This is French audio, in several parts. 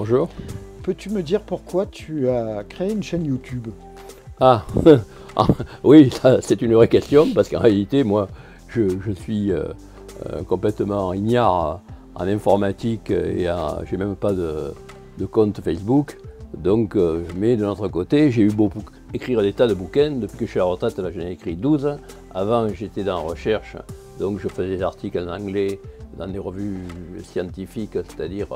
bonjour. Peux-tu me dire pourquoi tu as créé une chaîne YouTube? Ah, oui, c'est une vraie question, parce qu'en réalité, moi, je suis complètement ignare en informatique et j'ai même pas de compte Facebook. Donc, mais de notre côté, j'ai eu beaucoup écrire des tas de bouquins. Depuis que je suis à la retraite, là, j'en ai écrit 12. Avant, j'étais dans la recherche, donc je faisais des articles en anglais dans des revues scientifiques, c'est-à-dire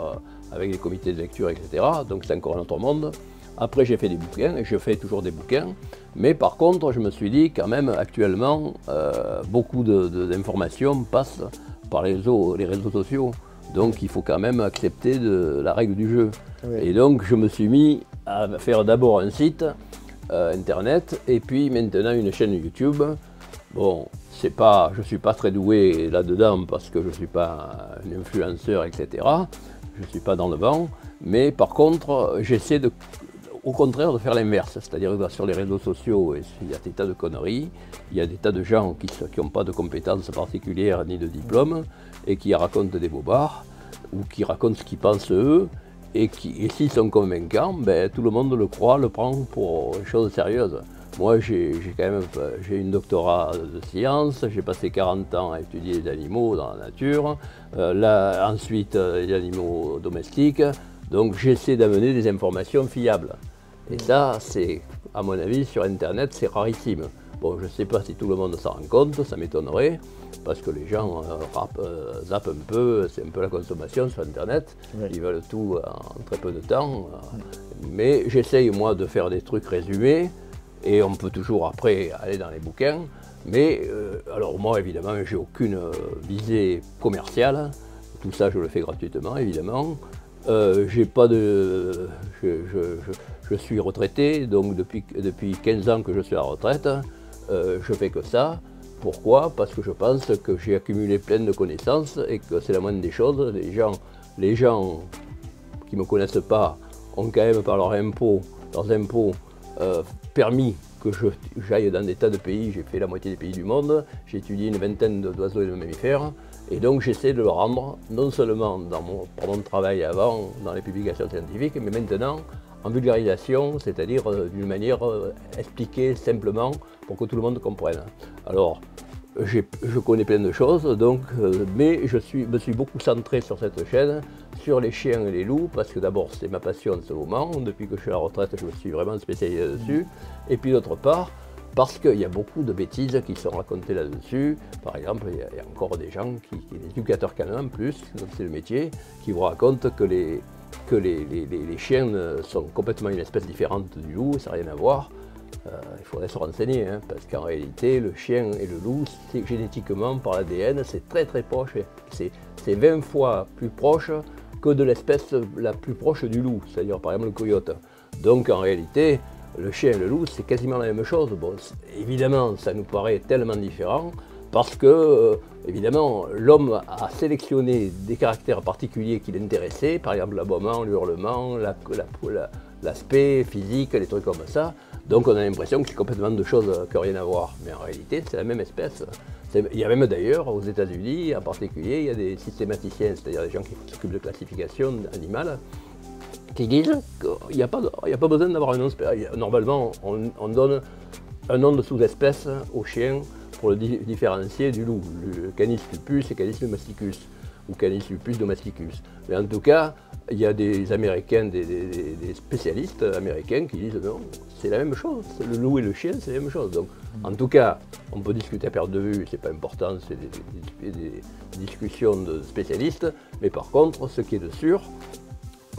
avec des comités de lecture, etc. Donc c'est encore un autre monde. Après, j'ai fait des bouquins, et je fais toujours des bouquins. Mais par contre, je me suis dit, quand même, actuellement, beaucoup d'informations passent par les réseaux sociaux. Donc il faut quand même accepter la règle du jeu. Oui. Et donc je me suis mis à faire d'abord un site internet et puis maintenant une chaîne YouTube. Bon, je ne suis pas très doué là-dedans parce que je ne suis pas un influenceur, etc. Je ne suis pas dans le vent. Mais par contre, j'essaie au contraire de faire l'inverse. C'est-à-dire que sur les réseaux sociaux, il y a des tas de conneries. Il y a des tas de gens qui n'ont pas de compétences particulières ni de diplôme et qui racontent des bobards ou qui racontent ce qu'ils pensent eux. Et s'ils sont convaincants, ben, tout le monde le croit, le prend pour une chose sérieuse. Moi, j'ai une doctorat de sciences, j'ai passé 40 ans à étudier les animaux dans la nature, ensuite les animaux domestiques, donc j'essaie d'amener des informations fiables. Et ça, c'est, à mon avis, sur Internet, c'est rarissime. Bon, je ne sais pas si tout le monde s'en rend compte, ça m'étonnerait, parce que les gens zappent un peu, c'est un peu la consommation sur Internet, oui. Ils veulent tout en très peu de temps. Mais j'essaye, moi, de faire des trucs résumés, et on peut toujours, après, aller dans les bouquins. Mais, alors moi, évidemment, j'ai aucune visée commerciale, tout ça, je le fais gratuitement, évidemment. J'ai pas de... Je suis retraité, donc depuis 15 ans que je suis à la retraite, je fais que ça. Pourquoi? Parce que je pense que j'ai accumulé plein de connaissances et que c'est la moindre des choses. Les gens qui ne me connaissent pas ont quand même par leurs impôts permis que j'aille dans des tas de pays. J'ai fait la moitié des pays du monde, j'ai étudié une vingtaine d'oiseaux et de mammifères. Et donc j'essaie de le rendre, non seulement par mon travail avant, dans les publications scientifiques, mais maintenant en vulgarisation, c'est-à-dire d'une manière expliquée simplement pour que tout le monde comprenne. Alors, je connais plein de choses, donc, mais me suis beaucoup centré sur cette chaîne, sur les chiens et les loups, parce que d'abord c'est ma passion en ce moment, depuis que je suis à la retraite, je me suis vraiment spécialisé là-dessus, et puis d'autre part, parce qu'il y a beaucoup de bêtises qui sont racontées là-dessus. Par exemple, il y a encore des gens, des éducateurs canins en plus, c'est le métier, qui vous racontent que les chiens sont complètement une espèce différente du loup, ça n'a rien à voir. Il faudrait se renseigner, hein, parce qu'en réalité, le chien et le loup, génétiquement, par l'ADN, c'est très très proche. C'est 20 fois plus proche que de l'espèce la plus proche du loup, c'est-à-dire par exemple le coyote. Donc en réalité, le chien et le loup, c'est quasiment la même chose. Bon, évidemment, ça nous paraît tellement différent parce que, évidemment, l'homme a sélectionné des caractères particuliers qui l'intéressaient, par exemple l'aboiement, l'hurlement, l'aspect physique, des trucs comme ça. Donc on a l'impression que c'est complètement deux choses qui n'ont rien à voir. Mais en réalité, c'est la même espèce. Il y a même d'ailleurs, aux États-Unis en particulier, il y a des systématiciens, c'est-à-dire des gens qui s'occupent de classification animale, qui disent qu'il n'y a pas besoin d'avoir un nom spécial. Normalement, on donne un nom de sous-espèce au chien pour le différencier du loup, le Canis lupus et Canis domesticus, ou Canis lupus domesticus. Mais en tout cas, il y a des Américains, des spécialistes américains qui disent non, c'est la même chose, le loup et le chien, c'est la même chose. Donc, en tout cas, on peut discuter à perte de vue, c'est pas important, c'est des discussions de spécialistes, mais par contre, ce qui est de sûr,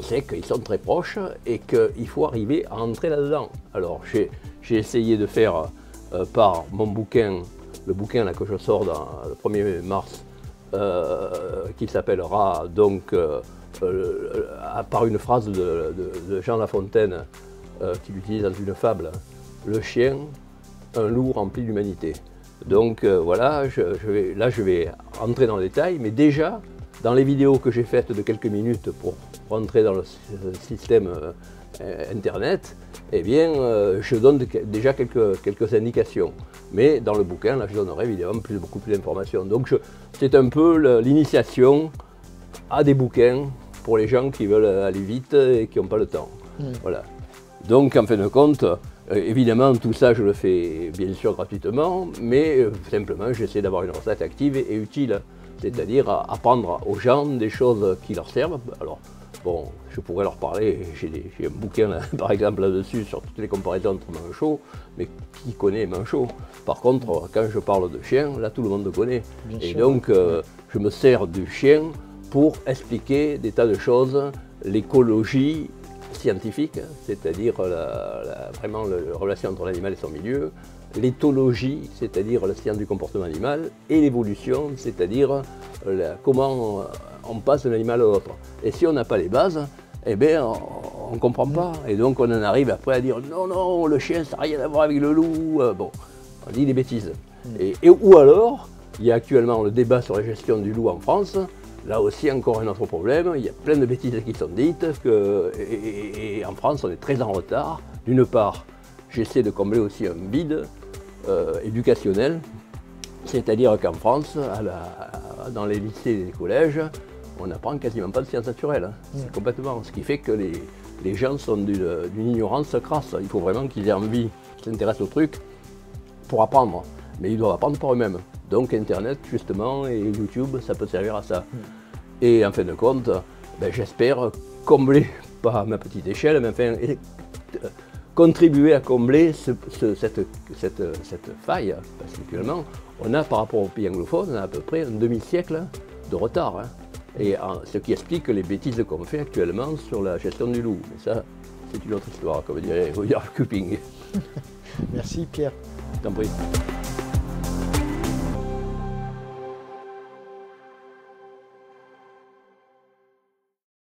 c'est qu'ils sont très proches et qu'il faut arriver à entrer là-dedans. Alors j'ai essayé de faire par mon bouquin, le bouquin là, que je sors le 1er mars, qui s'appellera donc par une phrase de Jean La Fontaine qu'il utilise dans une fable, le chien, un loup rempli d'humanité. Donc voilà, je vais entrer dans le détail, mais déjà dans les vidéos que j'ai faites de quelques minutes pour rentrer dans le système internet, eh bien, je donne déjà quelques indications. Mais dans le bouquin, là, je donnerai évidemment beaucoup plus d'informations. Donc, c'est un peu l'initiation à des bouquins pour les gens qui veulent aller vite et qui n'ont pas le temps. Voilà. Donc en fin de compte, évidemment tout ça je le fais bien sûr gratuitement, mais simplement j'essaie d'avoir une recette active et utile, c'est-à-dire apprendre aux gens des choses qui leur servent. Alors bon, je pourrais leur parler, j'ai un bouquin là, par exemple là-dessus sur toutes les comparaisons entre manchots, mais qui connaît manchot? Par contre, quand je parle de chien, là tout le monde le connaît. Bien et sûr, donc je me sers du chien pour expliquer des tas de choses, l'écologie scientifique, c'est-à-dire vraiment la relation entre l'animal et son milieu, l'éthologie, c'est-à-dire la science du comportement animal, et l'évolution, c'est-à-dire comment on passe d'un animal à l'autre. Et si on n'a pas les bases, eh bien, on ne comprend pas. Et donc on en arrive après à dire non, non, le chien, ça n'a rien à voir avec le loup. Bon, on dit des bêtises. Ou alors, il y a actuellement le débat sur la gestion du loup en France. Là aussi, encore un autre problème, il y a plein de bêtises qui sont dites, et en France, on est très en retard. D'une part, j'essaie de combler aussi un vide éducationnel, c'est-à-dire qu'en France, dans les lycées et les collèges, on n'apprend quasiment pas de sciences naturelles, c'est complètement, ce qui fait que les gens sont d'une ignorance crasse. Il faut vraiment qu'ils aient envie, qu'ils s'intéressent au truc pour apprendre, mais ils doivent apprendre par eux-mêmes. Donc Internet, justement, et YouTube, ça peut servir à ça. Et en fin de compte, ben, j'espère combler, pas à ma petite échelle, mais enfin, contribuer à combler cette faille. Parce qu'actuellement, on a par rapport aux pays anglophones, on a à peu près un demi-siècle de retard. Hein. Et ce qui explique les bêtises qu'on fait actuellement sur la gestion du loup. Mais ça, c'est une autre histoire, comme dirait Rudyard Kipling. Merci Pierre. Je t'en prie.